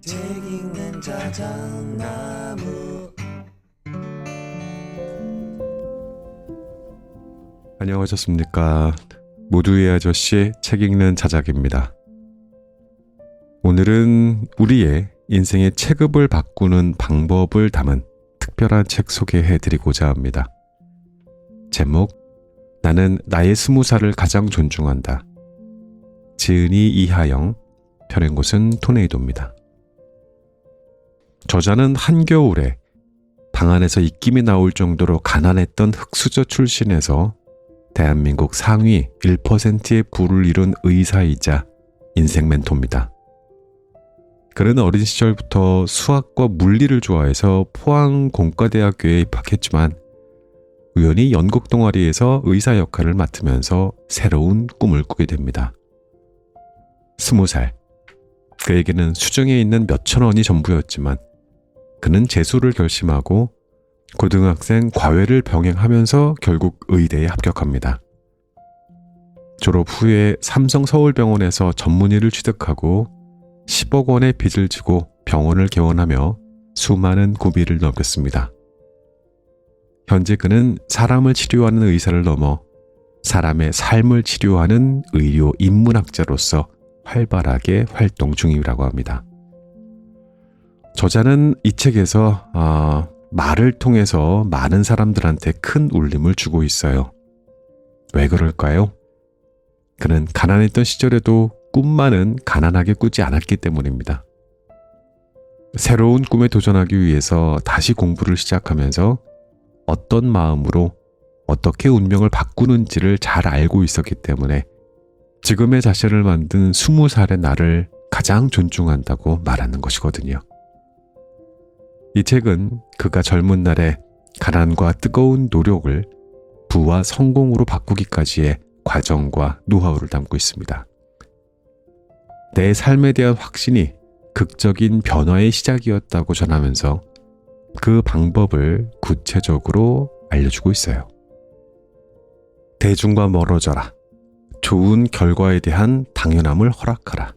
책 읽는 자작나무. 안녕하셨습니까? 모두의 아저씨 책 읽는 자작입니다. 오늘은 우리의 인생의 체급을 바꾸는 방법을 담은 특별한 책 소개해드리고자 합니다. 제목, 나는 나의 20살을 가장 존중한다. 지은이 이하영, 펴낸 곳은 토네이도입니다. 저자는 한겨울에 방 안에서 입김이 나올 정도로 가난했던 흙수저 출신에서 대한민국 상위 1%의 부를 이룬 의사이자 인생 멘토입니다. 그는 어린 시절부터 수학과 물리를 좋아해서 포항 공과대학교에 입학했지만 우연히 연극 동아리에서 의사 역할을 맡으면서 새로운 꿈을 꾸게 됩니다. 20살. 그에게는 수중에 있는 몇천 원이 전부였지만 그는 재수를 결심하고 고등학생 과외를 병행하면서 결국 의대에 합격합니다. 졸업 후에 삼성 서울병원에서 전문의를 취득하고 10억 원의 빚을 지고 병원을 개원하며 수많은 고비를 넘겼습니다. 현재 그는 사람을 치료하는 의사를 넘어 사람의 삶을 치료하는 의료 인문학자로서 활발하게 활동 중이라고 합니다. 저자는 이 책에서 말을 통해서 많은 사람들한테 큰 울림을 주고 있어요. 왜 그럴까요? 그는 가난했던 시절에도 꿈만은 가난하게 꾸지 않았기 때문입니다. 새로운 꿈에 도전하기 위해서 다시 공부를 시작하면서 어떤 마음으로 어떻게 운명을 바꾸는지를 잘 알고 있었기 때문에 지금의 자신을 만든 20살의 나를 가장 존중한다고 말하는 것이거든요. 이 책은 그가 젊은 날에 가난과 뜨거운 노력을 부와 성공으로 바꾸기까지의 과정과 노하우를 담고 있습니다. 내 삶에 대한 확신이 극적인 변화의 시작이었다고 전하면서 그 방법을 구체적으로 알려주고 있어요. 대중과 멀어져라. 좋은 결과에 대한 당연함을 허락하라.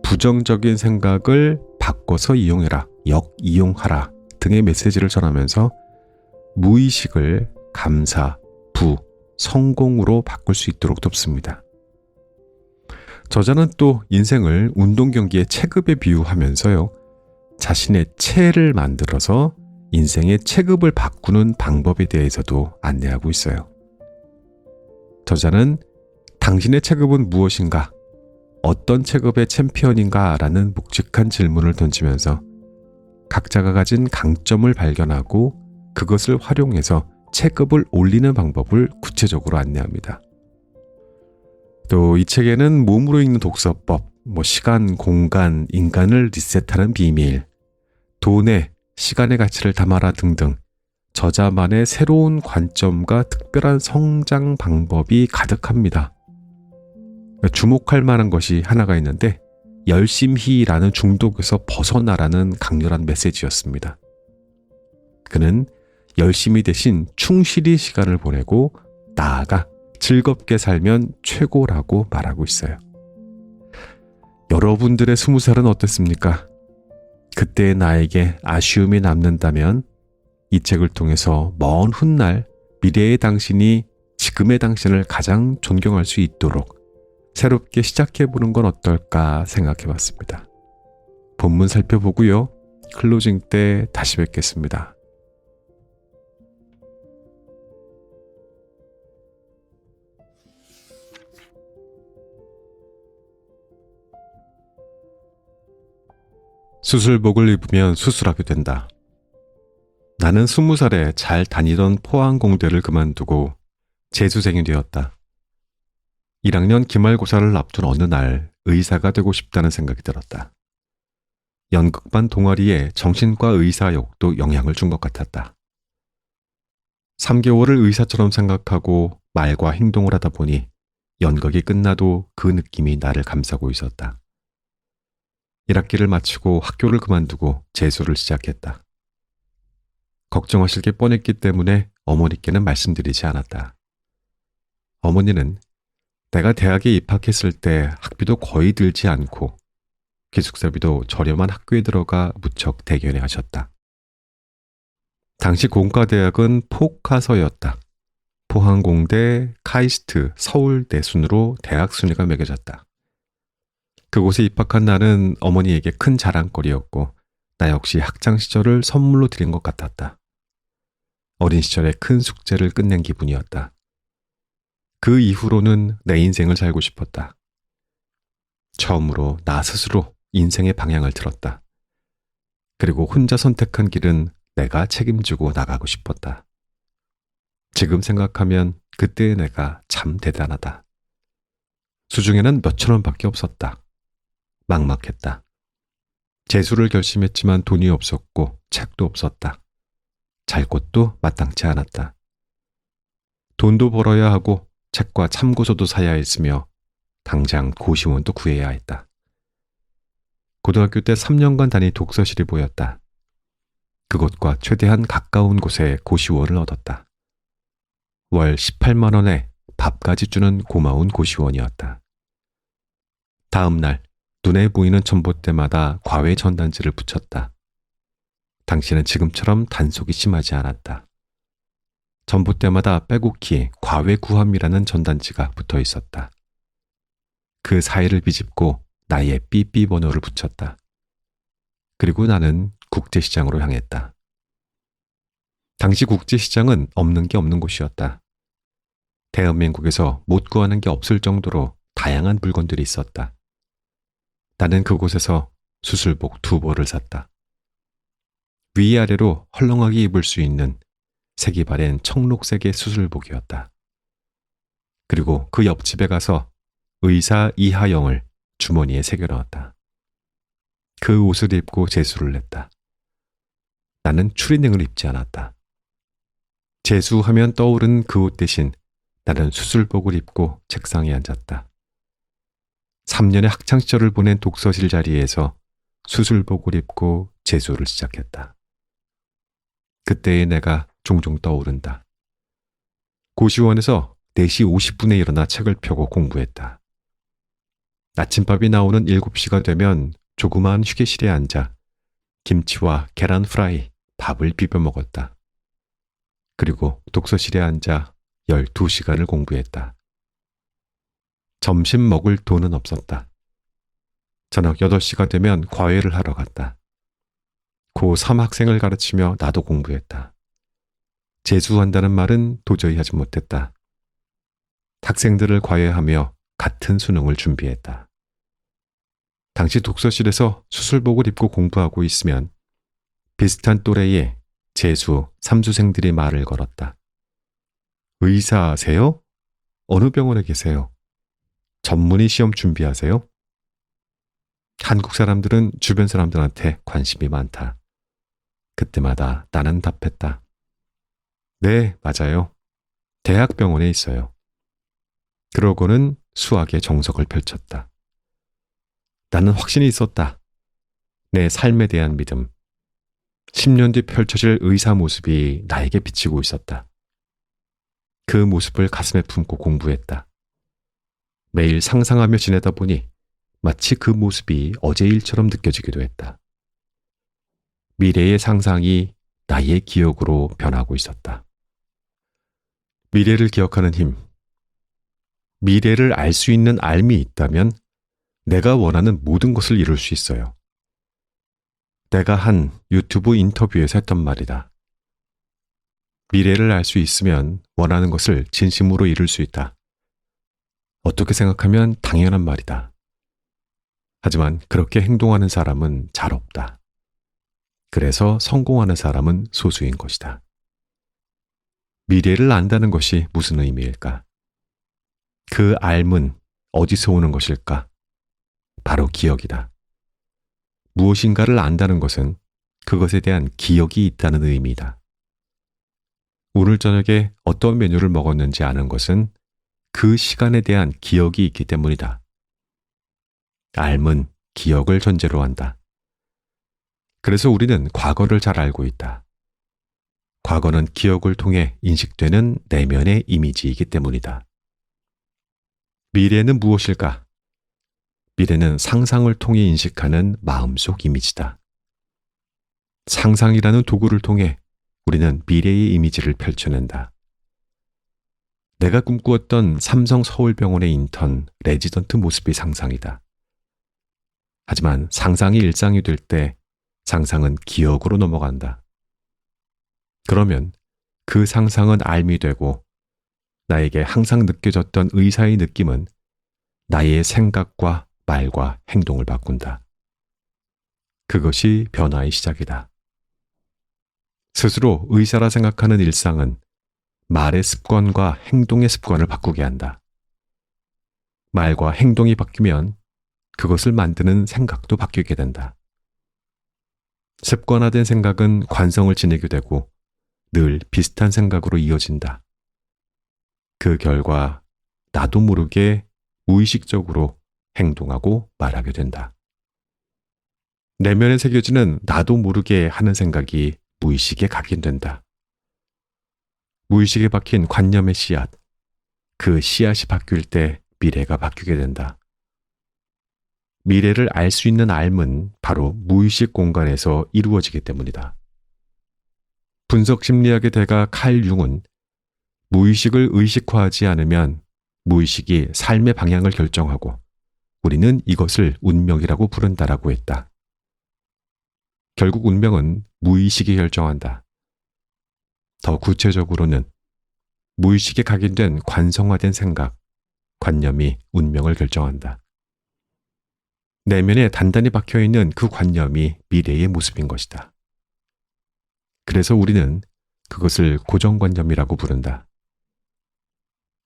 부정적인 생각을 바꿔서 이용해라. 역이용하라 등의 메시지를 전하면서 무의식을 감사, 부, 성공으로 바꿀 수 있도록 돕습니다. 저자는 또 인생을 운동 경기의 체급에 비유하면서요. 자신의 체를 만들어서 인생의 체급을 바꾸는 방법에 대해서도 안내하고 있어요. 저자는 당신의 체급은 무엇인가? 어떤 체급의 챔피언인가? 라는 묵직한 질문을 던지면서 각자가 가진 강점을 발견하고 그것을 활용해서 체급을 올리는 방법을 구체적으로 안내합니다. 또 이 책에는 몸으로 읽는 독서법, 시간, 공간, 인간을 리셋하는 비밀, 돈에 시간의 가치를 담아라 등등 저자만의 새로운 관점과 특별한 성장 방법이 가득합니다. 주목할 만한 것이 하나가 있는데 열심히라는 중독에서 벗어나라는 강렬한 메시지였습니다. 그는 열심히 대신 충실히 시간을 보내고 나아가 즐겁게 살면 최고라고 말하고 있어요. 여러분들의 20살은 어땠습니까? 그때의 나에게 아쉬움이 남는다면 이 책을 통해서 먼 훗날 미래의 당신이 지금의 당신을 가장 존경할 수 있도록 새롭게 시작해보는 건 어떨까 생각해봤습니다. 본문 살펴보고요. 클로징 때 다시 뵙겠습니다. 수술복을 입으면 수술하게 된다. 나는 20살에 잘 다니던 포항공대를 그만두고 재수생이 되었다. 1학년 기말고사를 앞둔 어느 날 의사가 되고 싶다는 생각이 들었다. 연극반 동아리에 정신과 의사역도 영향을 준 것 같았다. 3개월을 의사처럼 생각하고 말과 행동을 하다 보니 연극이 끝나도 그 느낌이 나를 감싸고 있었다. 1학기를 마치고 학교를 그만두고 재수를 시작했다. 걱정하실 게 뻔했기 때문에 어머니께는 말씀드리지 않았다. 어머니는 내가 대학에 입학했을 때 학비도 거의 들지 않고 기숙사비도 저렴한 학교에 들어가 무척 대견해 하셨다. 당시 공과대학은 포카서였다. 포항공대, 카이스트, 서울대 순으로 대학 순위가 매겨졌다. 그곳에 입학한 나는 어머니에게 큰 자랑거리였고 나 역시 학창 시절을 선물로 드린 것 같았다. 어린 시절에 큰 숙제를 끝낸 기분이었다. 그 이후로는 내 인생을 살고 싶었다. 처음으로 나 스스로 인생의 방향을 틀었다. 그리고 혼자 선택한 길은 내가 책임지고 나가고 싶었다. 지금 생각하면 그때의 내가 참 대단하다. 수중에는 몇천 원밖에 없었다. 막막했다. 재수를 결심했지만 돈이 없었고 책도 없었다. 잘 곳도 마땅치 않았다. 돈도 벌어야 하고 책과 참고서도 사야 했으며 당장 고시원도 구해야 했다. 고등학교 때 3년간 다닌 독서실이 보였다. 그곳과 최대한 가까운 곳에 고시원을 얻었다. 월 18만 원에 밥까지 주는 고마운 고시원이었다. 다음 날 눈에 보이는 전봇대마다 과외 전단지를 붙였다. 당시는 지금처럼 단속이 심하지 않았다. 전봇대마다 빼곡히 과외 구함이라는 전단지가 붙어 있었다. 그 사이를 비집고 나의 삐삐 번호를 붙였다. 그리고 나는 국제시장으로 향했다. 당시 국제시장은 없는 게 없는 곳이었다. 대한민국에서 못 구하는 게 없을 정도로 다양한 물건들이 있었다. 나는 그곳에서 수술복 2벌을 샀다. 위아래로 헐렁하게 입을 수 있는 색이 바랜 청록색의 수술복이었다. 그리고 그 옆집에 가서 의사 이하영을 주머니에 새겨 넣었다. 그 옷을 입고 재수를 했다. 나는 추리닝을 입지 않았다. 재수하면 떠오른 그 옷 대신 나는 수술복을 입고 책상에 앉았다. 3년의 학창시절을 보낸 독서실 자리에서 수술복을 입고 재수를 시작했다. 그때의 내가 종종 떠오른다. 고시원에서 4시 50분에 일어나 책을 펴고 공부했다. 아침밥이 나오는 7시가 되면 조그마한 휴게실에 앉아 김치와 계란 프라이, 밥을 비벼 먹었다. 그리고 독서실에 앉아 12시간을 공부했다. 점심 먹을 돈은 없었다. 저녁 8시가 되면 과외를 하러 갔다. 고3 학생을 가르치며 나도 공부했다. 재수한다는 말은 도저히 하지 못했다. 학생들을 과외하며 같은 수능을 준비했다. 당시 독서실에서 수술복을 입고 공부하고 있으면 비슷한 또래의 재수, 3수생들이 말을 걸었다. 의사세요? 어느 병원에 계세요? 전문의 시험 준비하세요? 한국 사람들은 주변 사람들한테 관심이 많다. 그때마다 나는 답했다. 네, 맞아요. 대학병원에 있어요. 그러고는 수학의 정석을 펼쳤다. 나는 확신이 있었다. 내 삶에 대한 믿음. 10년 뒤 펼쳐질 의사 모습이 나에게 비치고 있었다. 그 모습을 가슴에 품고 공부했다. 매일 상상하며 지내다 보니 마치 그 모습이 어제 일처럼 느껴지기도 했다. 미래의 상상이 나의 기억으로 변하고 있었다. 미래를 기억하는 힘. 미래를 알 수 있는 알미 있다면 내가 원하는 모든 것을 이룰 수 있어요. 내가 한 유튜브 인터뷰에서 했던 말이다. 미래를 알 수 있으면 원하는 것을 진심으로 이룰 수 있다. 어떻게 생각하면 당연한 말이다. 하지만 그렇게 행동하는 사람은 잘 없다. 그래서 성공하는 사람은 소수인 것이다. 미래를 안다는 것이 무슨 의미일까? 그 알은 어디서 오는 것일까? 바로 기억이다. 무엇인가를 안다는 것은 그것에 대한 기억이 있다는 의미이다. 오늘 저녁에 어떤 메뉴를 먹었는지 아는 것은 그 시간에 대한 기억이 있기 때문이다. 알은 기억을 전제로 한다. 그래서 우리는 과거를 잘 알고 있다. 과거는 기억을 통해 인식되는 내면의 이미지이기 때문이다. 미래는 무엇일까? 미래는 상상을 통해 인식하는 마음속 이미지다. 상상이라는 도구를 통해 우리는 미래의 이미지를 펼쳐낸다. 내가 꿈꾸었던 삼성 서울병원의 인턴 레지던트 모습이 상상이다. 하지만 상상이 일상이 될 때 상상은 기억으로 넘어간다. 그러면 그 상상은 알미 되고 나에게 항상 느껴졌던 의사의 느낌은 나의 생각과 말과 행동을 바꾼다. 그것이 변화의 시작이다. 스스로 의사라 생각하는 일상은 말의 습관과 행동의 습관을 바꾸게 한다. 말과 행동이 바뀌면 그것을 만드는 생각도 바뀌게 된다. 습관화된 생각은 관성을 지니게 되고 늘 비슷한 생각으로 이어진다. 그 결과 나도 모르게 무의식적으로 행동하고 말하게 된다. 내면에 새겨지는 나도 모르게 하는 생각이 무의식에 각인된다. 무의식에 박힌 관념의 씨앗, 그 씨앗이 바뀔 때 미래가 바뀌게 된다. 미래를 알 수 있는 알은 바로 무의식 공간에서 이루어지기 때문이다. 분석 심리학의 대가 칼 융은 무의식을 의식화하지 않으면 무의식이 삶의 방향을 결정하고 우리는 이것을 운명이라고 부른다라고 했다. 결국 운명은 무의식이 결정한다. 더 구체적으로는 무의식에 각인된 관성화된 생각, 관념이 운명을 결정한다. 내면에 단단히 박혀있는 그 관념이 미래의 모습인 것이다. 그래서 우리는 그것을 고정관념이라고 부른다.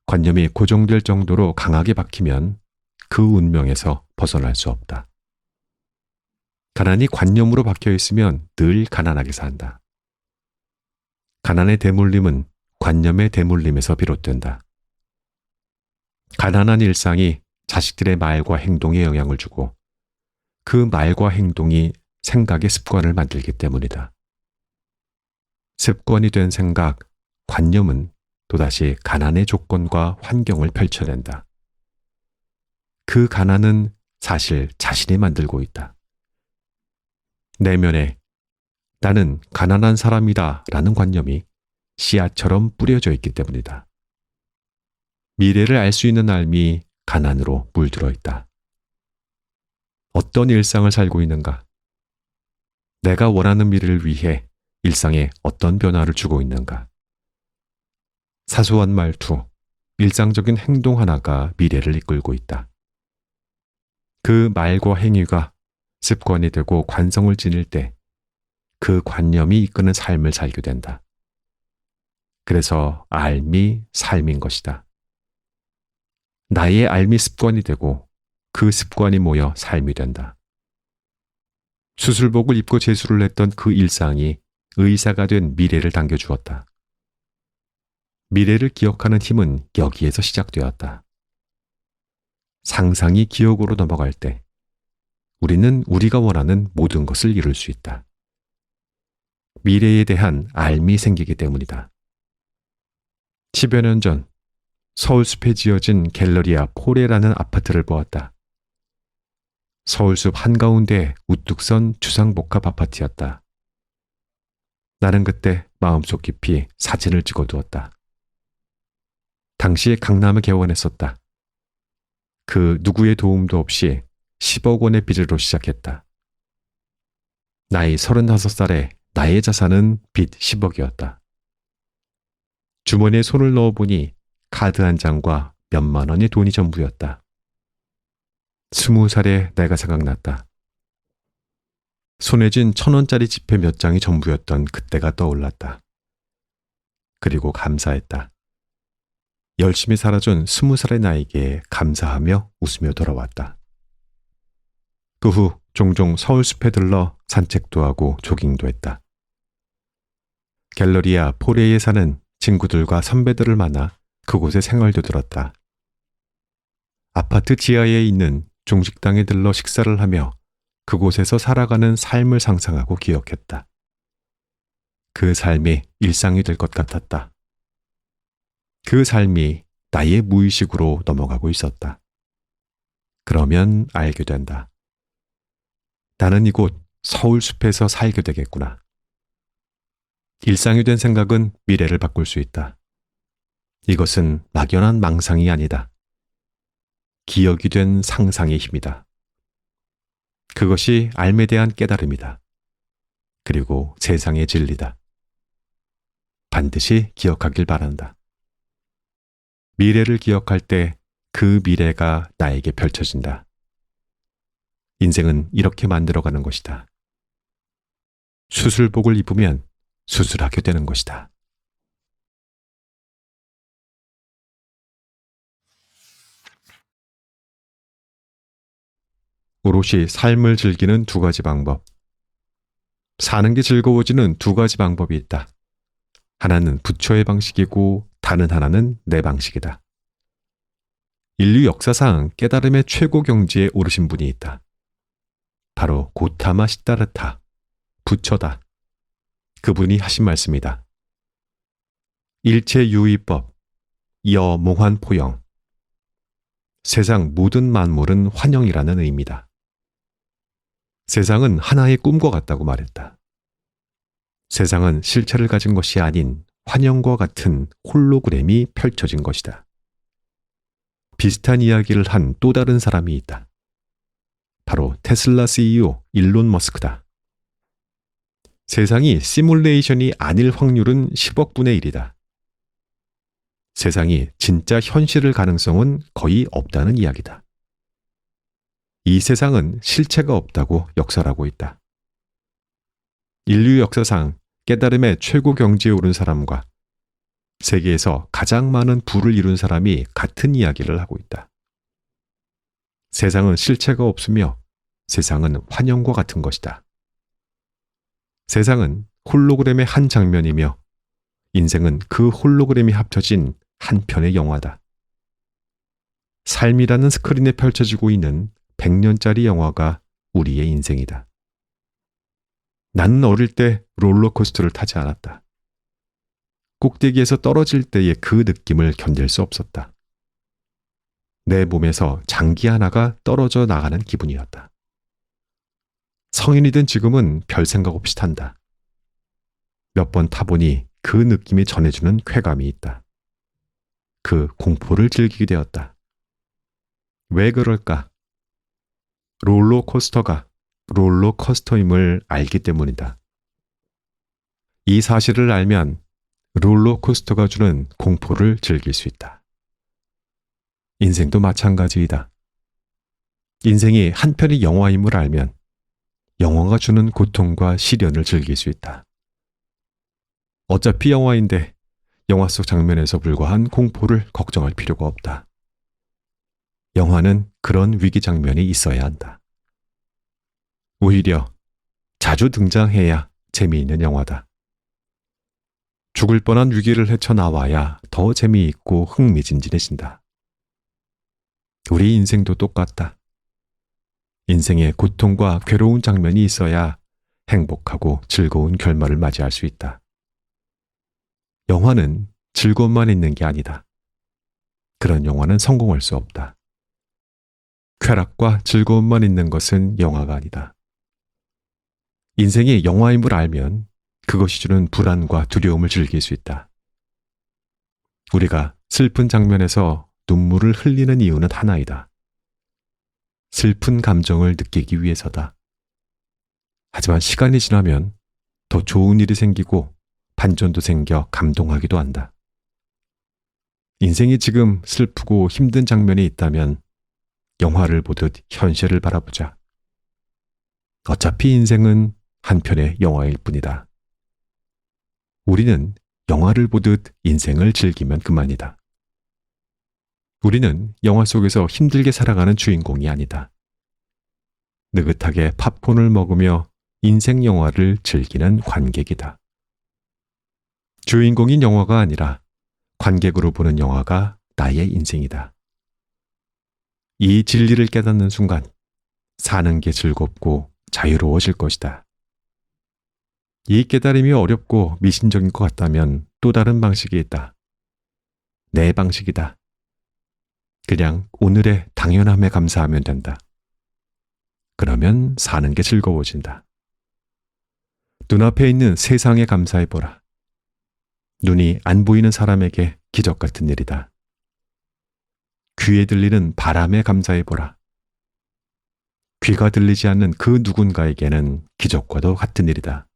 관념이 고정될 정도로 강하게 박히면 그 운명에서 벗어날 수 없다. 가난이 관념으로 박혀 있으면 늘 가난하게 산다. 가난의 대물림은 관념의 대물림에서 비롯된다. 가난한 일상이 자식들의 말과 행동에 영향을 주고 그 말과 행동이 생각의 습관을 만들기 때문이다. 습관이 된 생각, 관념은 또다시 가난의 조건과 환경을 펼쳐낸다. 그 가난은 사실 자신이 만들고 있다. 내면에 나는 가난한 사람이다 라는 관념이 씨앗처럼 뿌려져 있기 때문이다. 미래를 알 수 있는 알미 가난으로 물들어 있다. 어떤 일상을 살고 있는가? 내가 원하는 미래를 위해 일상에 어떤 변화를 주고 있는가? 사소한 말투, 일상적인 행동 하나가 미래를 이끌고 있다. 그 말과 행위가 습관이 되고 관성을 지닐 때 그 관념이 이끄는 삶을 살게 된다. 그래서 알미 삶인 것이다. 나의 알미 습관이 되고 그 습관이 모여 삶이 된다. 수술복을 입고 재수를 했던 그 일상이 의사가 된 미래를 당겨주었다. 미래를 기억하는 힘은 여기에서 시작되었다. 상상이 기억으로 넘어갈 때 우리는 우리가 원하는 모든 것을 이룰 수 있다. 미래에 대한 알미 생기기 때문이다. 10여 년 전 서울숲에 지어진 갤러리아 포레라는 아파트를 보았다. 서울숲 한가운데 우뚝 선 주상복합 아파트였다. 나는 그때 마음속 깊이 사진을 찍어두었다. 당시에 강남을 개원했었다. 그 누구의 도움도 없이 10억 원의 빚으로 시작했다. 나이 35살에 나의 자산은 빚 10억이었다. 주머니에 손을 넣어보니 카드 한 장과 몇만 원의 돈이 전부였다. 20살에 내가 생각났다. 손에 쥔 1,000원짜리 지폐 몇 장이 전부였던 그때가 떠올랐다. 그리고 감사했다. 열심히 살아준 20살의 나에게 감사하며 웃으며 돌아왔다. 그 후 종종 서울숲에 들러 산책도 하고 조깅도 했다. 갤러리아 포레에 사는 친구들과 선배들을 만나 그곳에 생활도 들었다. 아파트 지하에 있는 중식당에 들러 식사를 하며 그곳에서 살아가는 삶을 상상하고 기억했다. 그 삶이 일상이 될 것 같았다. 그 삶이 나의 무의식으로 넘어가고 있었다. 그러면 알게 된다. 나는 이곳 서울숲에서 살게 되겠구나. 일상이 된 생각은 미래를 바꿀 수 있다. 이것은 막연한 망상이 아니다. 기억이 된 상상의 힘이다. 그것이 삶에 대한 깨달음이다. 그리고 세상의 진리다. 반드시 기억하길 바란다. 미래를 기억할 때 그 미래가 나에게 펼쳐진다. 인생은 이렇게 만들어가는 것이다. 수술복을 입으면 수술하게 되는 것이다. 오롯이 삶을 즐기는 두 가지 방법. 사는 게 즐거워지는 두 가지 방법이 있다. 하나는 부처의 방식이고 다른 하나는 내 방식이다. 인류 역사상 깨달음의 최고 경지에 오르신 분이 있다. 바로 고타마 시다르타, 부처다. 그분이 하신 말씀이다. 일체유의법, 이어 몽환포영. 세상 모든 만물은 환영이라는 의미다. 세상은 하나의 꿈과 같다고 말했다. 세상은 실체를 가진 것이 아닌 환영과 같은 홀로그램이 펼쳐진 것이다. 비슷한 이야기를 한 또 다른 사람이 있다. 바로 테슬라 CEO 일론 머스크다. 세상이 시뮬레이션이 아닐 확률은 10억 분의 1이다. 세상이 진짜 현실일 가능성은 거의 없다는 이야기다. 이 세상은 실체가 없다고 역설하고 있다. 인류 역사상 깨달음의 최고 경지에 오른 사람과 세계에서 가장 많은 부를 이룬 사람이 같은 이야기를 하고 있다. 세상은 실체가 없으며 세상은 환영과 같은 것이다. 세상은 홀로그램의 한 장면이며 인생은 그 홀로그램이 합쳐진 한 편의 영화다. 삶이라는 스크린에 펼쳐지고 있는 100년짜리 영화가 우리의 인생이다. 나는 어릴 때 롤러코스터를 타지 않았다. 꼭대기에서 떨어질 때의 그 느낌을 견딜 수 없었다. 내 몸에서 장기 하나가 떨어져 나가는 기분이었다. 성인이 된 지금은 별 생각 없이 탄다. 몇 번 타보니 그 느낌이 전해주는 쾌감이 있다. 그 공포를 즐기게 되었다. 왜 그럴까? 롤러코스터가 롤러코스터임을 알기 때문이다. 이 사실을 알면 롤러코스터가 주는 공포를 즐길 수 있다. 인생도 마찬가지이다. 인생이 한편의 영화임을 알면 영화가 주는 고통과 시련을 즐길 수 있다. 어차피 영화인데 영화 속 장면에서 불과한 공포를 걱정할 필요가 없다. 영화는 그런 위기 장면이 있어야 한다. 오히려 자주 등장해야 재미있는 영화다. 죽을 뻔한 위기를 헤쳐나와야 더 재미있고 흥미진진해진다. 우리 인생도 똑같다. 인생에 고통과 괴로운 장면이 있어야 행복하고 즐거운 결말을 맞이할 수 있다. 영화는 즐거움만 있는 게 아니다. 그런 영화는 성공할 수 없다. 쾌락과 즐거움만 있는 것은 영화가 아니다. 인생이 영화임을 알면 그것이 주는 불안과 두려움을 즐길 수 있다. 우리가 슬픈 장면에서 눈물을 흘리는 이유는 하나이다. 슬픈 감정을 느끼기 위해서다. 하지만 시간이 지나면 더 좋은 일이 생기고 반전도 생겨 감동하기도 한다. 인생이 지금 슬프고 힘든 장면이 있다면 영화를 보듯 현실을 바라보자. 어차피 인생은 한 편의 영화일 뿐이다. 우리는 영화를 보듯 인생을 즐기면 그만이다. 우리는 영화 속에서 힘들게 살아가는 주인공이 아니다. 느긋하게 팝콘을 먹으며 인생 영화를 즐기는 관객이다. 주인공인 영화가 아니라 관객으로 보는 영화가 나의 인생이다. 이 진리를 깨닫는 순간 사는 게 즐겁고 자유로워질 것이다. 이 깨달음이 어렵고 미신적인 것 같다면 또 다른 방식이 있다. 내 방식이다. 그냥 오늘의 당연함에 감사하면 된다. 그러면 사는 게 즐거워진다. 눈앞에 있는 세상에 감사해보라. 눈이 안 보이는 사람에게 기적 같은 일이다. 귀에 들리는 바람에 감사해보라. 귀가 들리지 않는 그 누군가에게는 기적과도 같은 일이다.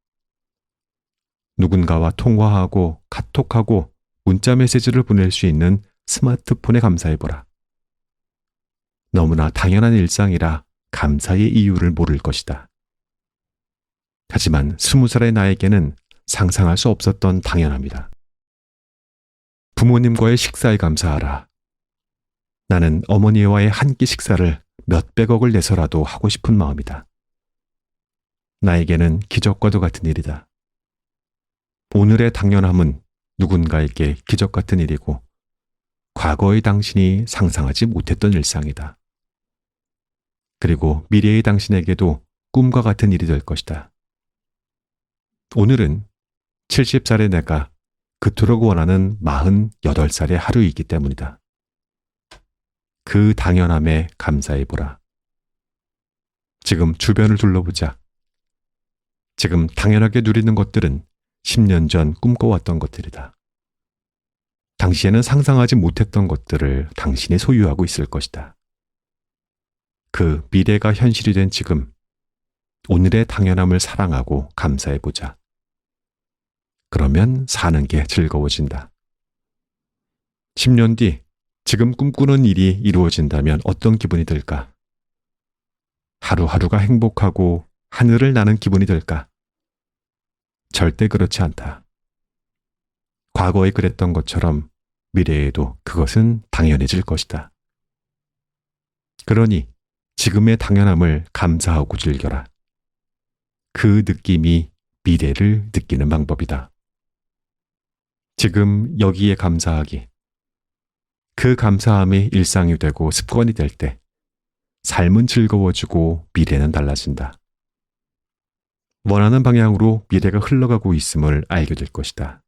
누군가와 통화하고 카톡하고 문자 메시지를 보낼 수 있는 스마트폰에 감사해보라. 너무나 당연한 일상이라 감사의 이유를 모를 것이다. 하지만 20살의 나에게는 상상할 수 없었던 당연함이다. 부모님과의 식사에 감사하라. 나는 어머니와의 한 끼 식사를 몇백억을 내서라도 하고 싶은 마음이다. 나에게는 기적과도 같은 일이다. 오늘의 당연함은 누군가에게 기적 같은 일이고 과거의 당신이 상상하지 못했던 일상이다. 그리고 미래의 당신에게도 꿈과 같은 일이 될 것이다. 오늘은 70살의 내가 그토록 원하는 48살의 하루이기 때문이다. 그 당연함에 감사해보라. 지금 주변을 둘러보자. 지금 당연하게 누리는 것들은 10년 전 꿈꿔왔던 것들이다. 당시에는 상상하지 못했던 것들을 당신이 소유하고 있을 것이다. 그 미래가 현실이 된 지금, 오늘의 당연함을 사랑하고 감사해보자. 그러면 사는 게 즐거워진다. 10년 뒤 지금 꿈꾸는 일이 이루어진다면 어떤 기분이 들까? 하루하루가 행복하고 하늘을 나는 기분이 들까? 절대 그렇지 않다. 과거에 그랬던 것처럼 미래에도 그것은 당연해질 것이다. 그러니 지금의 당연함을 감사하고 즐겨라. 그 느낌이 미래를 느끼는 방법이다. 지금 여기에 감사하기. 그 감사함이 일상이 되고 습관이 될 때 삶은 즐거워지고 미래는 달라진다. 원하는 방향으로 미래가 흘러가고 있음을 알게 될 것이다.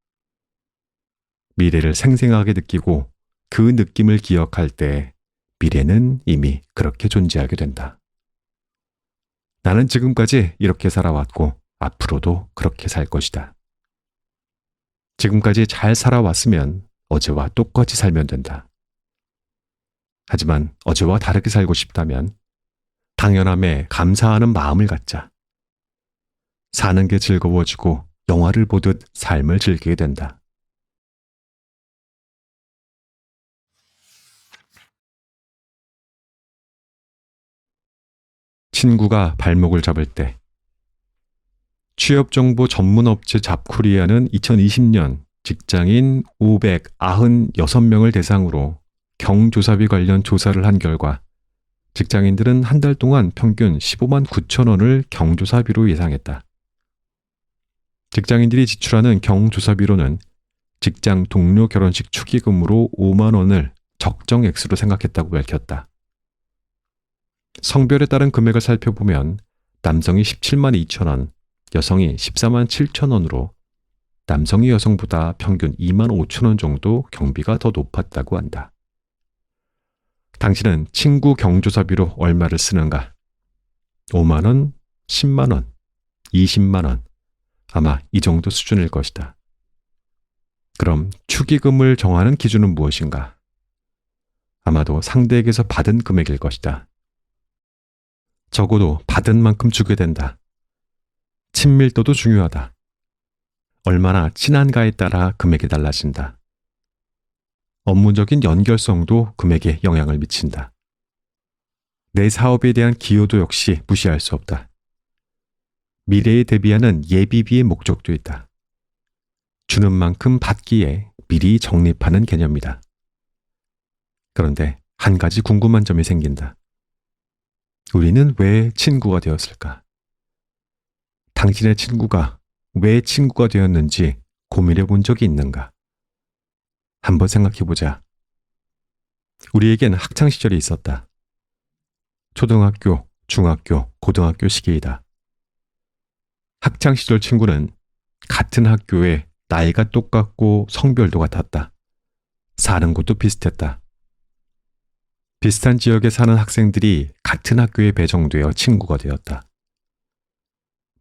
미래를 생생하게 느끼고 그 느낌을 기억할 때 미래는 이미 그렇게 존재하게 된다. 나는 지금까지 이렇게 살아왔고 앞으로도 그렇게 살 것이다. 지금까지 잘 살아왔으면 어제와 똑같이 살면 된다. 하지만 어제와 다르게 살고 싶다면 당연함에 감사하는 마음을 갖자. 사는 게 즐거워지고 영화를 보듯 삶을 즐기게 된다. 친구가 발목을 잡을 때 취업정보 전문업체 잡코리아는 2020년 직장인 596명을 대상으로 경조사비 관련 조사를 한 결과 직장인들은 한 달 동안 평균 15만 9천 원을 경조사비로 예상했다. 직장인들이 지출하는 경조사비로는 직장 동료 결혼식 축의금으로 5만 원을 적정 액수로 생각했다고 밝혔다. 성별에 따른 금액을 살펴보면 남성이 17만 2천 원, 여성이 14만 7천 원으로 남성이 여성보다 평균 2만 5천 원 정도 경비가 더 높았다고 한다. 당신은 친구 경조사비로 얼마를 쓰는가? 5만 원, 10만 원, 20만 원, 아마 이 정도 수준일 것이다. 그럼 축의금을 정하는 기준은 무엇인가? 아마도 상대에게서 받은 금액일 것이다. 적어도 받은 만큼 주게 된다. 친밀도도 중요하다. 얼마나 친한가에 따라 금액이 달라진다. 업무적인 연결성도 금액에 영향을 미친다. 내 사업에 대한 기여도 역시 무시할 수 없다. 미래에 대비하는 예비비의 목적도 있다. 주는 만큼 받기에 미리 적립하는 개념이다. 그런데 한 가지 궁금한 점이 생긴다. 우리는 왜 친구가 되었을까? 당신의 친구가 왜 친구가 되었는지 고민해 본 적이 있는가? 한번 생각해 보자. 우리에겐 학창시절이 있었다. 초등학교, 중학교, 고등학교 시기이다. 학창시절 친구는 같은 학교에 나이가 똑같고 성별도 같았다. 사는 곳도 비슷했다. 비슷한 지역에 사는 학생들이 같은 학교에 배정되어 친구가 되었다.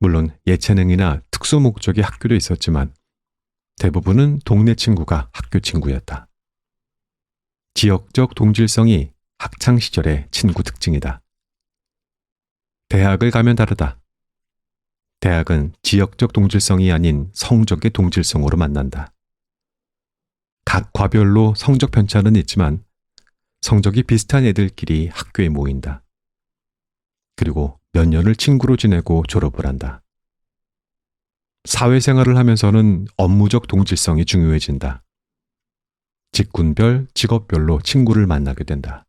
물론 예체능이나 특수 목적의 학교도 있었지만 대부분은 동네 친구가 학교 친구였다. 지역적 동질성이 학창 시절의 친구 특징이다. 대학을 가면 다르다. 대학은 지역적 동질성이 아닌 성적의 동질성으로 만난다. 각 과별로 성적 편차는 있지만 성적이 비슷한 애들끼리 학교에 모인다. 그리고 몇 년을 친구로 지내고 졸업을 한다. 사회생활을 하면서는 업무적 동질성이 중요해진다. 직군별, 직업별로 친구를 만나게 된다.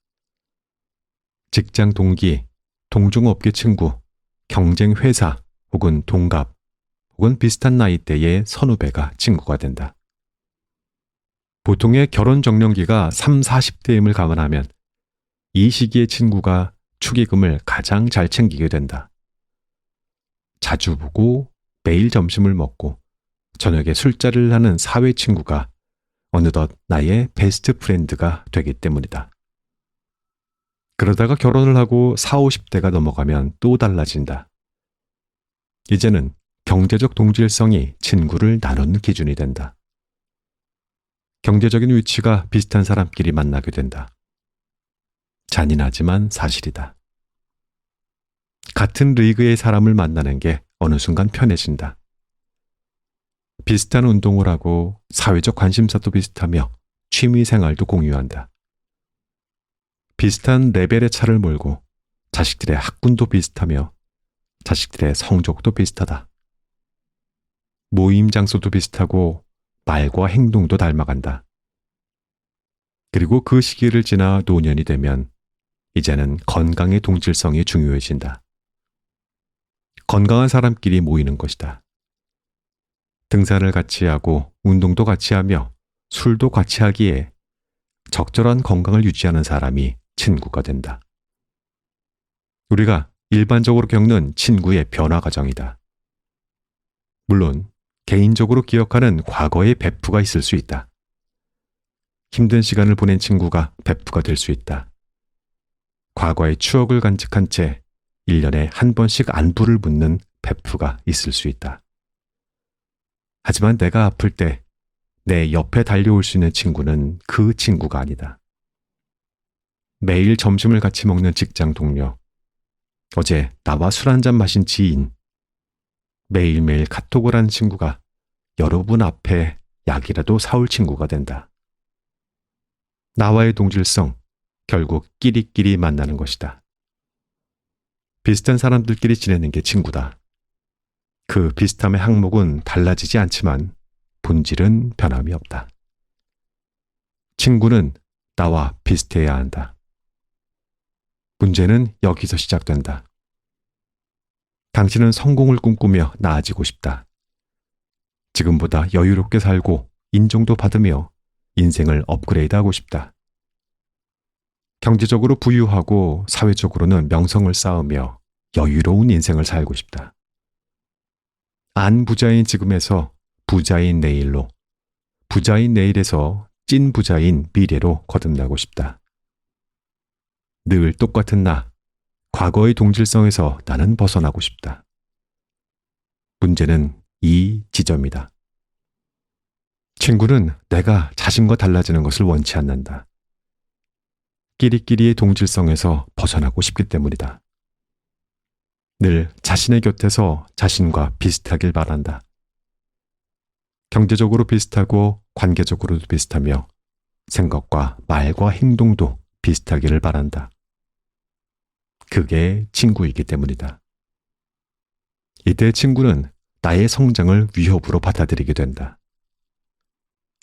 직장 동기, 동종업계 친구, 경쟁 회사 혹은 동갑 혹은 비슷한 나이대의 선후배가 친구가 된다. 보통의 결혼 적령기가 3, 40대임을 감안하면 이 시기의 친구가 축의금을 가장 잘 챙기게 된다. 자주 보고 매일 점심을 먹고 저녁에 술자리를 하는 사회 친구가 어느덧 나의 베스트 프렌드가 되기 때문이다. 그러다가 결혼을 하고 4, 50대가 넘어가면 또 달라진다. 이제는 경제적 동질성이 친구를 나누는 기준이 된다. 경제적인 위치가 비슷한 사람끼리 만나게 된다. 잔인하지만 사실이다. 같은 리그의 사람을 만나는 게 어느 순간 편해진다. 비슷한 운동을 하고 사회적 관심사도 비슷하며 취미 생활도 공유한다. 비슷한 레벨의 차를 몰고 자식들의 학군도 비슷하며 자식들의 성적도 비슷하다. 모임 장소도 비슷하고 말과 행동도 닮아간다. 그리고 그 시기를 지나 노년이 되면 이제는 건강의 동질성이 중요해진다. 건강한 사람끼리 모이는 것이다. 등산을 같이 하고 운동도 같이 하며 술도 같이 하기에 적절한 건강을 유지하는 사람이 친구가 된다. 우리가 일반적으로 겪는 친구의 변화 과정이다. 물론 개인적으로 기억하는 과거의 베프가 있을 수 있다. 힘든 시간을 보낸 친구가 베프가 될 수 있다. 과거의 추억을 간직한 채 1년에 한 번씩 안부를 묻는 베프가 있을 수 있다. 하지만 내가 아플 때 내 옆에 달려올 수 있는 친구는 그 친구가 아니다. 매일 점심을 같이 먹는 직장 동료, 어제 나와 술 한잔 마신 지인, 매일매일 카톡을 하는 친구가 여러분 앞에 약이라도 사올 친구가 된다. 나와의 동질성, 결국 끼리끼리 만나는 것이다. 비슷한 사람들끼리 지내는 게 친구다. 그 비슷함의 항목은 달라지지 않지만 본질은 변함이 없다. 친구는 나와 비슷해야 한다. 문제는 여기서 시작된다. 당신은 성공을 꿈꾸며 나아지고 싶다. 지금보다 여유롭게 살고 인정도 받으며 인생을 업그레이드하고 싶다. 경제적으로 부유하고 사회적으로는 명성을 쌓으며 여유로운 인생을 살고 싶다. 안 부자인 지금에서 부자인 내일로, 부자인 내일에서 찐 부자인 미래로 거듭나고 싶다. 늘 똑같은 나, 과거의 동질성에서 나는 벗어나고 싶다. 문제는 이 지점이다. 친구는 내가 자신과 달라지는 것을 원치 않는다. 끼리끼리의 동질성에서 벗어나고 싶기 때문이다. 늘 자신의 곁에서 자신과 비슷하길 바란다. 경제적으로 비슷하고 관계적으로도 비슷하며 생각과 말과 행동도 비슷하기를 바란다. 그게 친구이기 때문이다. 이때 친구는 나의 성장을 위협으로 받아들이게 된다.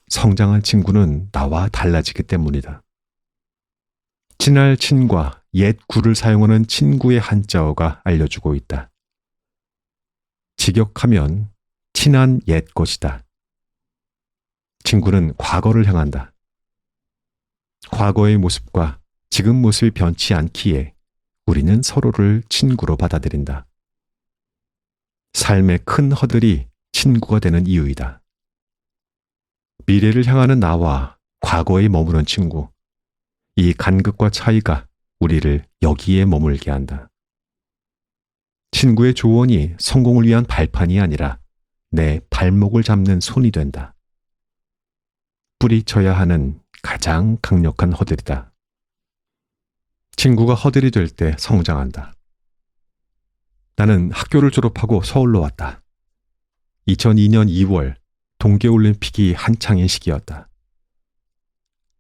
성장한 친구는 나와 달라지기 때문이다. 친할 친과 옛 구를 사용하는 친구의 한자어가 알려주고 있다. 직역하면 친한 옛 것이다. 친구는 과거를 향한다. 과거의 모습과 지금 모습이 변치 않기에 우리는 서로를 친구로 받아들인다. 삶의 큰 허들이 친구가 되는 이유이다. 미래를 향하는 나와 과거에 머무는 친구, 이 간극과 차이가 우리를 여기에 머물게 한다. 친구의 조언이 성공을 위한 발판이 아니라 내 발목을 잡는 손이 된다. 뿌리쳐야 하는 가장 강력한 허들이다. 친구가 허들이 될 때 성장한다. 나는 학교를 졸업하고 서울로 왔다. 2002년 2월 동계올림픽이 한창인 시기였다.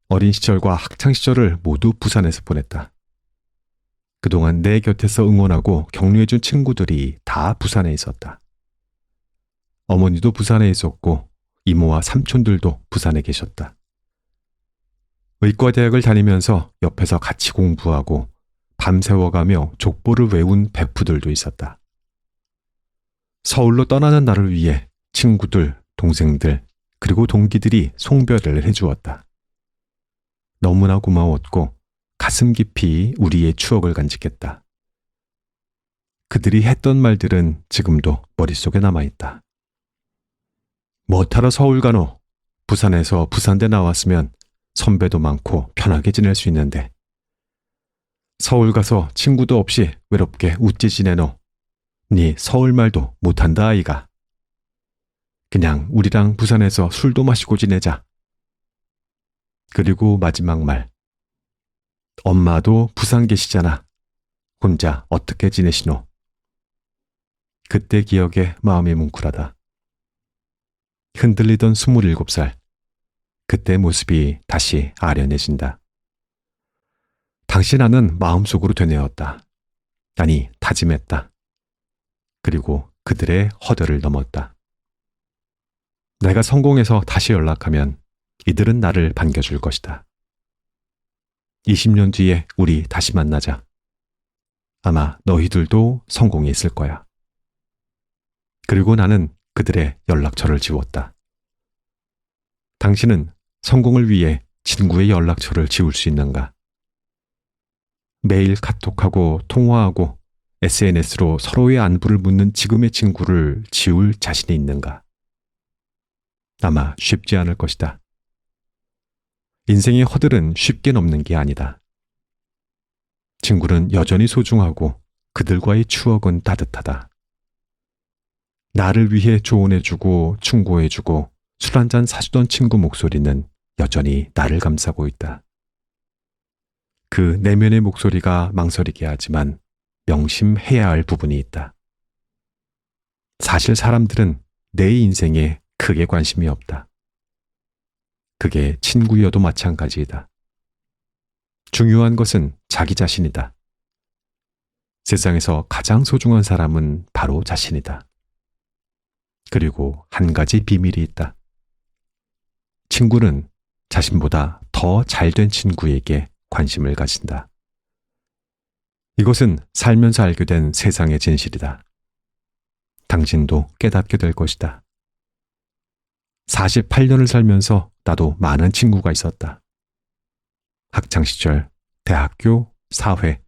어린 시절과 학창 시절을 모두 부산에서 보냈다. 그동안 내 곁에서 응원하고 격려해준 친구들이 다 부산에 있었다. 어머니도 부산에 있었고 이모와 삼촌들도 부산에 계셨다. 의과대학을 다니면서 옆에서 같이 공부하고 밤새워가며 족보를 외운 베프들도 있었다. 서울로 떠나는 나를 위해 친구들, 동생들, 그리고 동기들이 송별을 해주었다. 너무나 고마웠고 가슴 깊이 우리의 추억을 간직했다. 그들이 했던 말들은 지금도 머릿속에 남아있다. 뭐 타러 서울 가노? 부산에서 부산대 나왔으면 선배도 많고 편하게 지낼 수 있는데. 서울 가서 친구도 없이 외롭게 웃지 지내노. 네 서울 말도 못한다 아이가. 그냥 우리랑 부산에서 술도 마시고 지내자. 그리고 마지막 말. 엄마도 부산 계시잖아. 혼자 어떻게 지내시노? 그때 기억에 마음이 뭉클하다. 흔들리던 27살. 그때 모습이 다시 아련해진다. 당시 나는 마음속으로 되뇌었다. 아니, 다짐했다. 그리고 그들의 허들을 넘었다. 내가 성공해서 다시 연락하면 이들은 나를 반겨줄 것이다. 20년 뒤에 우리 다시 만나자. 아마 너희들도 성공했을 거야. 그리고 나는 그들의 연락처를 지웠다. 당신은 성공을 위해 친구의 연락처를 지울 수 있는가? 매일 카톡하고 통화하고 SNS로 서로의 안부를 묻는 지금의 친구를 지울 자신이 있는가? 아마 쉽지 않을 것이다. 인생의 허들은 쉽게 넘는 게 아니다. 친구는 여전히 소중하고 그들과의 추억은 따뜻하다. 나를 위해 조언해주고 충고해주고 술 한잔 사주던 친구 목소리는 여전히 나를 감싸고 있다. 그 내면의 목소리가 망설이게 하지만 명심해야 할 부분이 있다. 사실 사람들은 내 인생에 크게 관심이 없다. 그게 친구여도 마찬가지이다. 중요한 것은 자기 자신이다. 세상에서 가장 소중한 사람은 바로 자신이다. 그리고 한 가지 비밀이 있다. 친구는 자신보다 더 잘된 친구에게 관심을 가진다. 이것은 살면서 알게 된 세상의 진실이다. 당신도 깨닫게 될 것이다. 48년을 살면서 나도 많은 친구가 있었다. 학창시절, 대학교, 사회,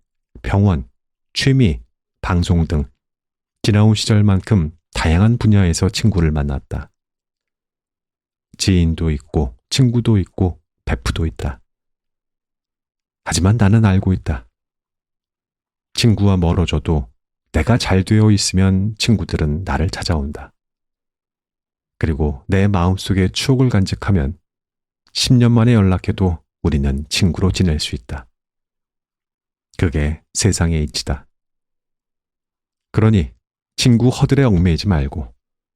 병원, 취미, 방송 등 지나온 시절만큼 다양한 분야에서 친구를 만났다. 지인도 있고 친구도 있고 베프도 있다. 하지만 나는 알고 있다. 친구와 멀어져도 내가 잘 되어 있으면 친구들은 나를 찾아온다. 그리고 내 마음속에 추억을 간직하면 10년 만에 연락해도 우리는 친구로 지낼 수 있다. 그게 세상의 이치다. 그러니 친구 허들에 얽매이지 말고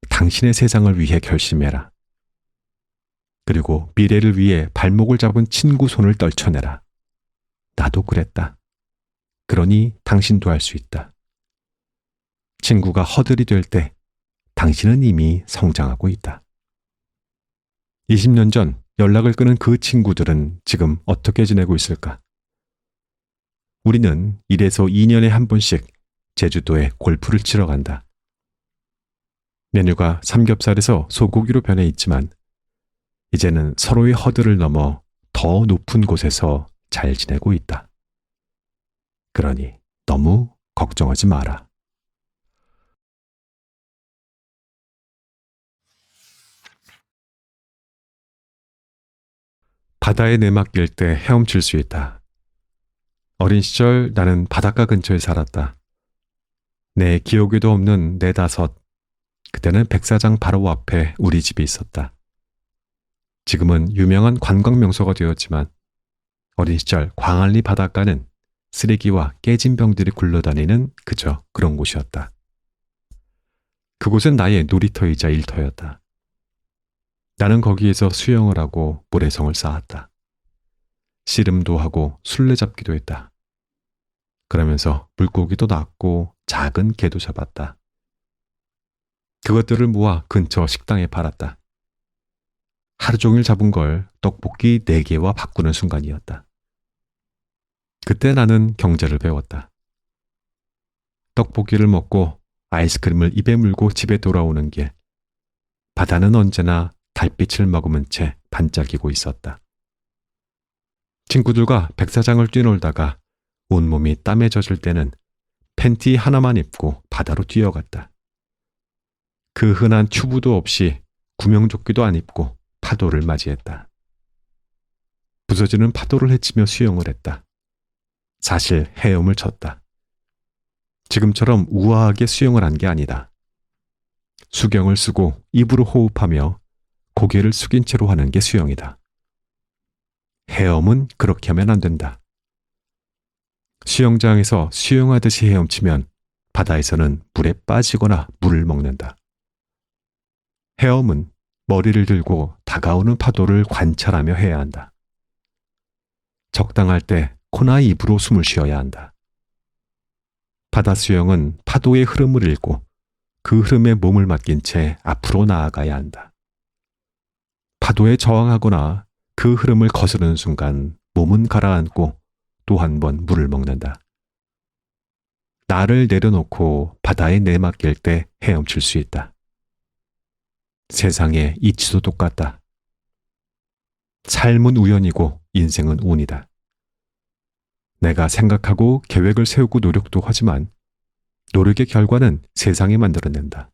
당신의 세상을 위해 결심해라. 그리고 미래를 위해 발목을 잡은 친구 손을 떨쳐내라. 나도 그랬다. 그러니 당신도 할 수 있다. 친구가 허들이 될 때 당신은 이미 성장하고 있다. 20년 전 연락을 끊은 그 친구들은 지금 어떻게 지내고 있을까? 우리는 1에서 2년에 한 번씩 제주도에 골프를 치러 간다. 메뉴가 삼겹살에서 소고기로 변해 있지만 이제는 서로의 허들을 넘어 더 높은 곳에서 잘 지내고 있다. 그러니 너무 걱정하지 마라. 바다에 내맡길 때 헤엄칠 수 있다. 어린 시절 나는 바닷가 근처에 살았다. 내 기억에도 없는 4, 5. 그때는 백사장 바로 앞에 우리 집이 있었다. 지금은 유명한 관광 명소가 되었지만 어린 시절 광안리 바닷가는 쓰레기와 깨진 병들이 굴러다니는 그저 그런 곳이었다. 그곳은 나의 놀이터이자 일터였다. 나는 거기에서 수영을 하고 모래성을 쌓았다. 씨름도 하고 술래잡기도 했다. 그러면서 물고기도 낚고 작은 개도 잡았다. 그것들을 모아 근처 식당에 팔았다. 하루 종일 잡은 걸 떡볶이 4개와 바꾸는 순간이었다. 그때 나는 경제를 배웠다. 떡볶이를 먹고 아이스크림을 입에 물고 집에 돌아오는 길, 바다는 언제나 달빛을 머금은 채 반짝이고 있었다. 친구들과 백사장을 뛰놀다가 온몸이 땀에 젖을 때는 팬티 하나만 입고 바다로 뛰어갔다. 그 흔한 튜브도 없이 구명조끼도 안 입고 파도를 맞이했다. 부서지는 파도를 헤치며 수영을 했다. 사실 헤엄을 쳤다. 지금처럼 우아하게 수영을 한 게 아니다. 수경을 쓰고 입으로 호흡하며 고개를 숙인 채로 하는 게 수영이다. 헤엄은 그렇게 하면 안 된다. 수영장에서 수영하듯이 헤엄치면 바다에서는 물에 빠지거나 물을 먹는다. 헤엄은 머리를 들고 다가오는 파도를 관찰하며 해야 한다. 적당할 때 코나 입으로 숨을 쉬어야 한다. 바다 수영은 파도의 흐름을 읽고 그 흐름에 몸을 맡긴 채 앞으로 나아가야 한다. 파도에 저항하거나 그 흐름을 거스르는 순간 몸은 가라앉고 또 한 번 물을 먹는다. 나를 내려놓고 바다에 내맡길 때 헤엄칠 수 있다. 세상의 이치도 똑같다. 삶은 우연이고 인생은 운이다. 내가 생각하고 계획을 세우고 노력도 하지만 노력의 결과는 세상이 만들어낸다.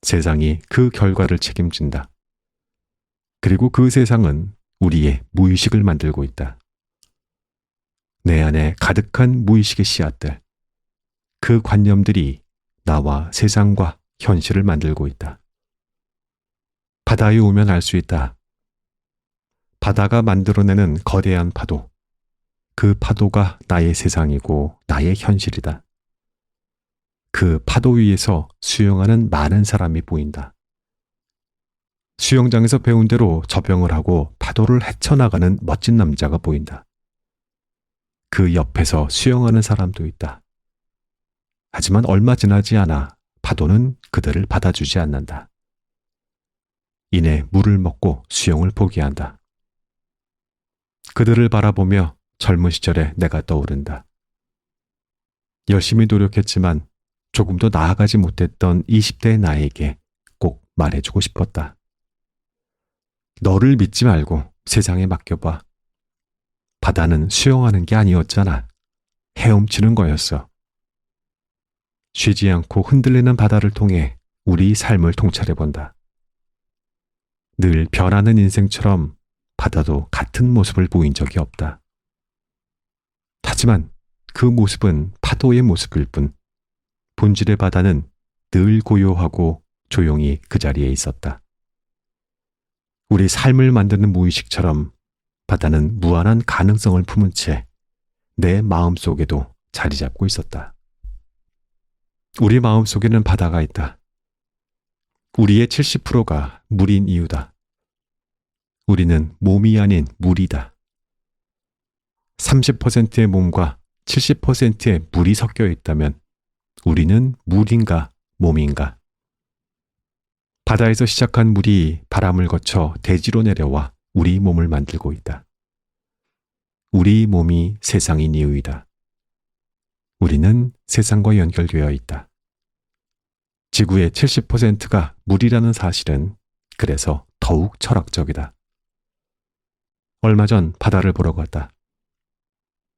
세상이 그 결과를 책임진다. 그리고 그 세상은 우리의 무의식을 만들고 있다. 내 안에 가득한 무의식의 씨앗들, 그 관념들이 나와 세상과 현실을 만들고 있다. 바다에 오면 알 수 있다. 바다가 만들어내는 거대한 파도, 그 파도가 나의 세상이고 나의 현실이다. 그 파도 위에서 수영하는 많은 사람이 보인다. 수영장에서 배운 대로 접영을 하고 파도를 헤쳐나가는 멋진 남자가 보인다. 그 옆에서 수영하는 사람도 있다. 하지만 얼마 지나지 않아 파도는 그들을 받아주지 않는다. 이내 물을 먹고 수영을 포기한다. 그들을 바라보며 젊은 시절에 내가 떠오른다. 열심히 노력했지만 조금 더 나아가지 못했던 20대의 나에게 꼭 말해주고 싶었다. 너를 믿지 말고 세상에 맡겨봐. 바다는 수영하는 게 아니었잖아. 헤엄치는 거였어. 쉬지 않고 흔들리는 바다를 통해 우리 삶을 통찰해본다. 늘 변하는 인생처럼 바다도 같은 모습을 보인 적이 없다. 하지만 그 모습은 파도의 모습일 뿐 본질의 바다는 늘 고요하고 조용히 그 자리에 있었다. 우리 삶을 만드는 무의식처럼 바다는 무한한 가능성을 품은 채 내 마음속에도 자리 잡고 있었다. 우리 마음속에는 바다가 있다. 우리의 70%가 물인 이유다. 우리는 몸이 아닌 물이다. 30%의 몸과 70%의 물이 섞여 있다면 우리는 물인가 몸인가? 바다에서 시작한 물이 바람을 거쳐 대지로 내려와 우리 몸을 만들고 있다. 우리 몸이 세상인 이유이다. 우리는 세상과 연결되어 있다. 지구의 70%가 물이라는 사실은 그래서 더욱 철학적이다. 얼마 전 바다를 보러 갔다.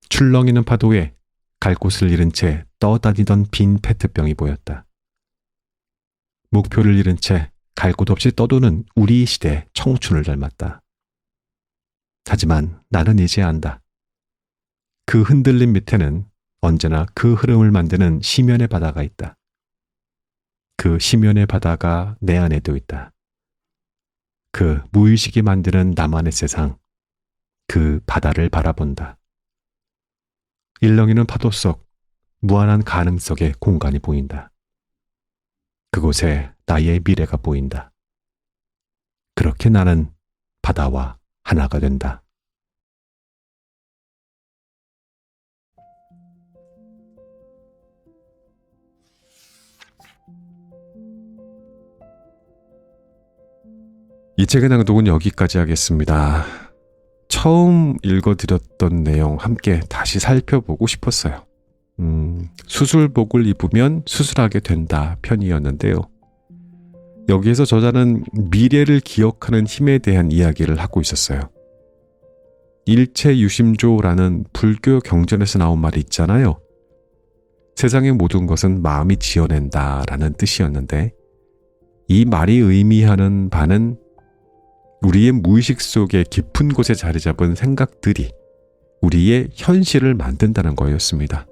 출렁이는 파도에 갈 곳을 잃은 채 떠다니던 빈 페트병이 보였다. 목표를 잃은 채 갈 곳 없이 떠도는 우리 시대 청춘을 닮았다. 하지만 나는 이제 안다. 그 흔들림 밑에는 언제나 그 흐름을 만드는 심연의 바다가 있다. 그 심연의 바다가 내 안에도 있다. 그 무의식이 만드는 나만의 세상, 그 바다를 바라본다. 일렁이는 파도 속 무한한 가능성의 공간이 보인다. 그곳에 나의 미래가 보인다. 그렇게 나는 바다와 하나가 된다. 이 책의 낭독은 여기까지 하겠습니다. 처음 읽어드렸던 내용 함께 다시 살펴보고 싶었어요. 수술복을 입으면 수술하게 된다 편이었는데요. 여기에서 저자는 미래를 기억하는 힘에 대한 이야기를 하고 있었어요. 일체유심조라는 불교 경전에서 나온 말이 있잖아요. 세상의 모든 것은 마음이 지어낸다라는 뜻이었는데 이 말이 의미하는 바는 우리의 무의식 속에 깊은 곳에 자리 잡은 생각들이 우리의 현실을 만든다는 거였습니다.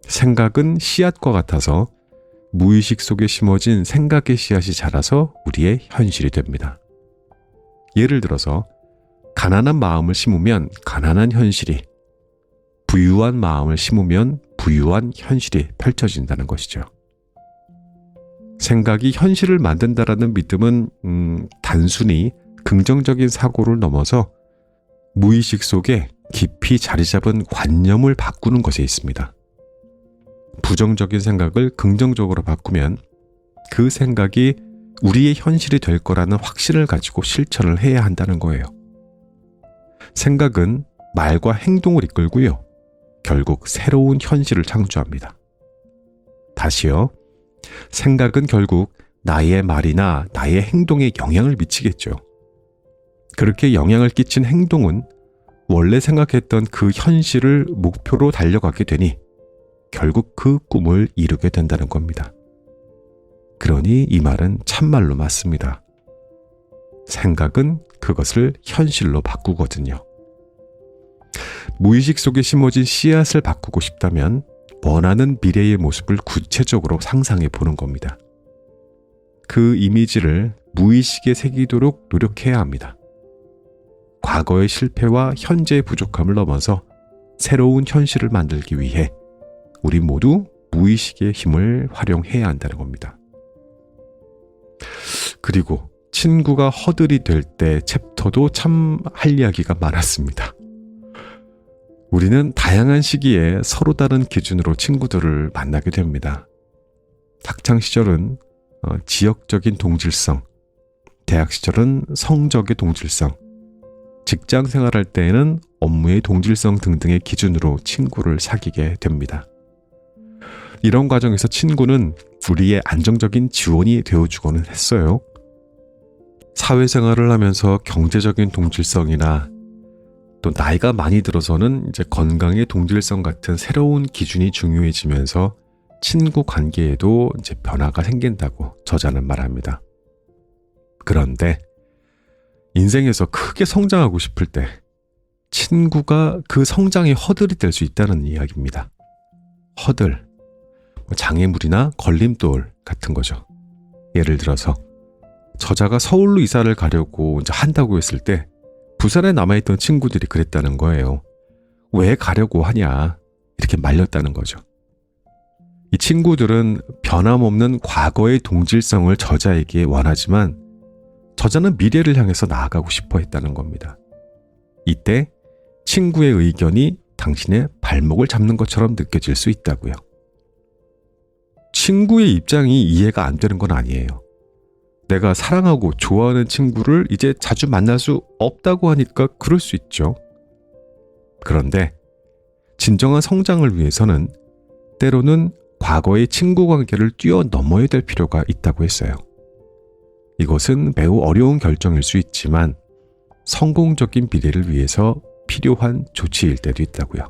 생각은 씨앗과 같아서 무의식 속에 심어진 생각의 씨앗이 자라서 우리의 현실이 됩니다. 예를 들어서 가난한 마음을 심으면 가난한 현실이, 부유한 마음을 심으면 부유한 현실이 펼쳐진다는 것이죠. 생각이 현실을 만든다라는 믿음은 단순히 긍정적인 사고를 넘어서 무의식 속에 깊이 자리 잡은 관념을 바꾸는 것에 있습니다. 부정적인 생각을 긍정적으로 바꾸면 그 생각이 우리의 현실이 될 거라는 확신을 가지고 실천을 해야 한다는 거예요. 생각은 말과 행동을 이끌고요. 결국 새로운 현실을 창조합니다. 다시요. 생각은 결국 나의 말이나 나의 행동에 영향을 미치겠죠. 그렇게 영향을 끼친 행동은 원래 생각했던 그 현실을 목표로 달려가게 되니 결국 그 꿈을 이루게 된다는 겁니다. 그러니 이 말은 참말로 맞습니다. 생각은 그것을 현실로 바꾸거든요. 무의식 속에 심어진 씨앗을 바꾸고 싶다면 원하는 미래의 모습을 구체적으로 상상해 보는 겁니다. 그 이미지를 무의식에 새기도록 노력해야 합니다. 과거의 실패와 현재의 부족함을 넘어서 새로운 현실을 만들기 위해 우리 모두 무의식의 힘을 활용해야 한다는 겁니다. 그리고 친구가 허들이 될 때 챕터도 참 할 이야기가 많았습니다. 우리는 다양한 시기에 서로 다른 기준으로 친구들을 만나게 됩니다. 학창시절은 지역적인 동질성, 대학시절은 성적의 동질성, 직장 생활할 때에는 업무의 동질성 등등의 기준으로 친구를 사귀게 됩니다. 이런 과정에서 친구는 우리의 안정적인 지원이 되어주고는 했어요. 사회생활을 하면서 경제적인 동질성이나 또 나이가 많이 들어서는 이제 건강의 동질성 같은 새로운 기준이 중요해지면서 친구 관계에도 이제 변화가 생긴다고 저자는 말합니다. 그런데 인생에서 크게 성장하고 싶을 때 친구가 그 성장의 허들이 될 수 있다는 이야기입니다. 허들, 장애물이나 걸림돌 같은 거죠. 예를 들어서 저자가 서울로 이사를 가려고 이제 한다고 했을 때 부산에 남아있던 친구들이 그랬다는 거예요. 왜 가려고 하냐? 이렇게 말렸다는 거죠. 이 친구들은 변함없는 과거의 동질성을 저자에게 원하지만 저자는 미래를 향해서 나아가고 싶어 했다는 겁니다. 이때 친구의 의견이 당신의 발목을 잡는 것처럼 느껴질 수 있다고요. 친구의 입장이 이해가 안 되는 건 아니에요. 내가 사랑하고 좋아하는 친구를 이제 자주 만날 수 없다고 하니까 그럴 수 있죠. 그런데 진정한 성장을 위해서는 때로는 과거의 친구 관계를 뛰어넘어야 될 필요가 있다고 했어요. 이것은 매우 어려운 결정일 수 있지만 성공적인 미래를 위해서 필요한 조치일 때도 있다고요.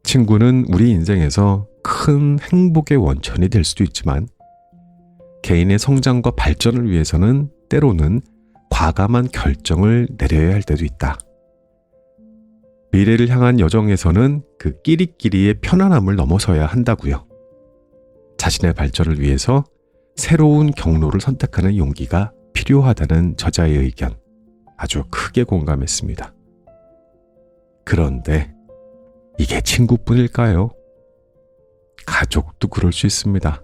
친구는 우리 인생에서 큰 행복의 원천이 될 수도 있지만 개인의 성장과 발전을 위해서는 때로는 과감한 결정을 내려야 할 때도 있다. 미래를 향한 여정에서는 그 끼리끼리의 편안함을 넘어서야 한다고요. 자신의 발전을 위해서 새로운 경로를 선택하는 용기가 필요하다는 저자의 의견, 아주 크게 공감했습니다. 그런데 이게 친구뿐일까요? 가족도 그럴 수 있습니다.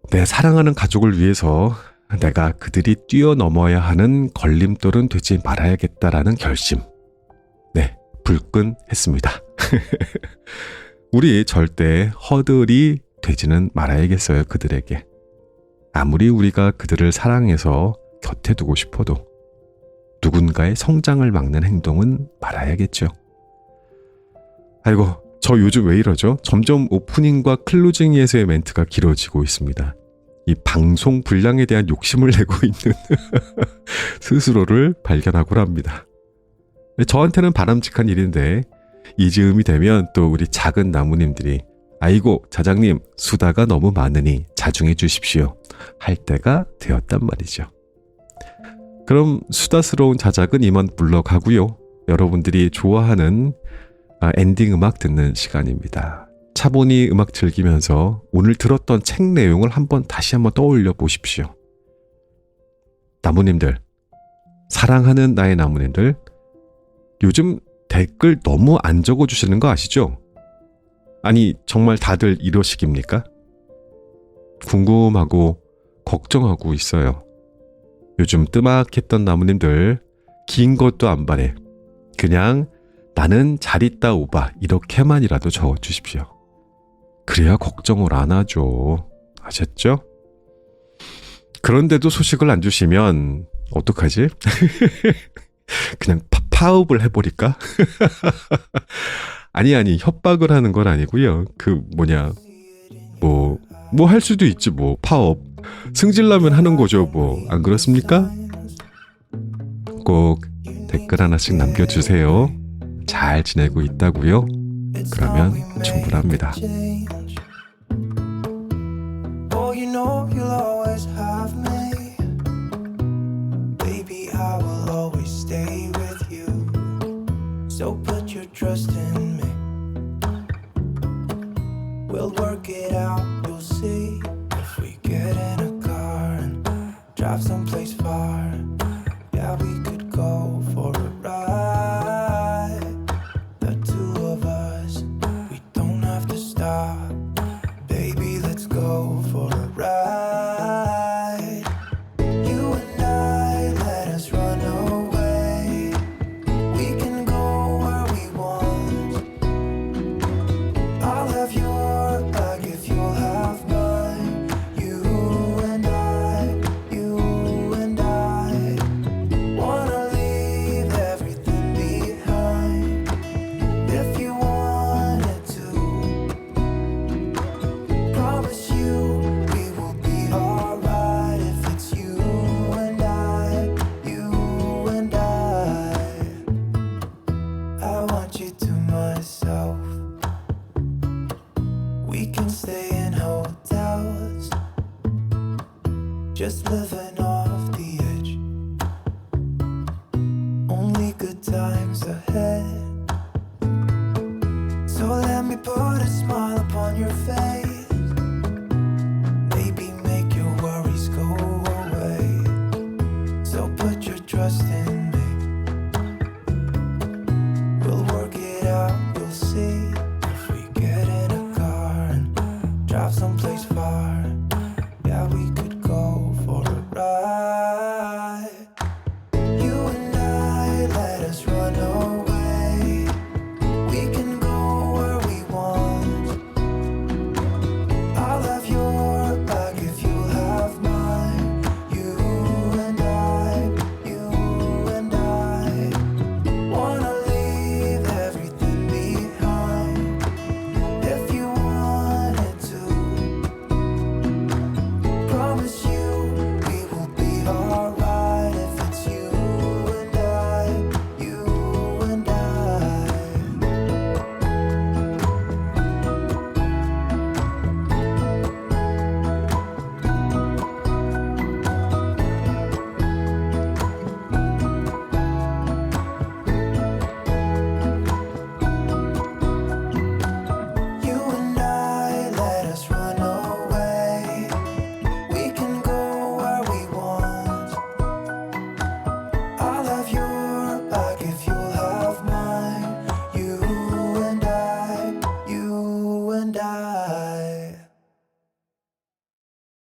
내 사랑하는 가족을 위해서 내가 그들이 뛰어넘어야 하는 걸림돌은 되지 말아야겠다라는 결심. 네, 불끈했습니다. 우리 절대 허들이 되지는 말아야겠어요, 그들에게. 아무리 우리가 그들을 사랑해서 곁에 두고 싶어도 누군가의 성장을 막는 행동은 말아야겠죠. 아이고, 저 요즘 왜 이러죠? 점점 오프닝과 클로징에서의 멘트가 길어지고 있습니다. 이 방송 분량에 대한 욕심을 내고 있는 스스로를 발견하고 합니다. 저한테는 바람직한 일인데 이 즈음이 되면 또 우리 작은 나무님들이 아이고 자장님 수다가 너무 많으니 자중해 주십시오 할 때가 되었단 말이죠. 그럼 수다스러운 자작은 이만 물러가고요. 여러분들이 좋아하는 엔딩 음악 듣는 시간입니다. 차분히 음악 즐기면서 오늘 들었던 책 내용을 다시 한번 떠올려 보십시오. 나무님들, 사랑하는 나의 나무님들, 요즘 댓글 너무 안 적어주시는 거 아시죠? 아니 정말 다들 이러시깁니까? 궁금하고 걱정하고 있어요. 요즘 뜨막했던 나무님들 긴 것도 안 바래. 그냥 나는 잘 있다 오바 이렇게만이라도 적어주십시오. 그래야 걱정을 안 하죠. 아셨죠? 그런데도 소식을 안 주시면 어떡하지? 그냥 파업을 해버릴까? 아니 협박을 하는 건 아니고요. 뭐 할 수도 있지 뭐. 파업 승질나면 하는 거죠 뭐. 안 그렇습니까? 꼭 댓글 하나씩 남겨주세요. 잘 지내고 있다고요? 그러면 충분합니다. So put your trust in me. We'll work it out, you'll see. If we get in a car and drive someplace far, yeah, we could go for a ride. The two of us, we don't have to stop. Baby, let's go for a ride. You and I, let us run away. We can go where we want. I'll have your back if you'll have mine. You and I wanna leave everything behind. If you wanted to, promise you we will be alright. If it's you and I want you to myself. We can stay in hotels, just living off the edge. Only good times ahead. So let me put a smile upon your face. Maybe make your worries go away. So put your trust in me. We'll work it out, you'll see. If we get in a car and drive someplace far,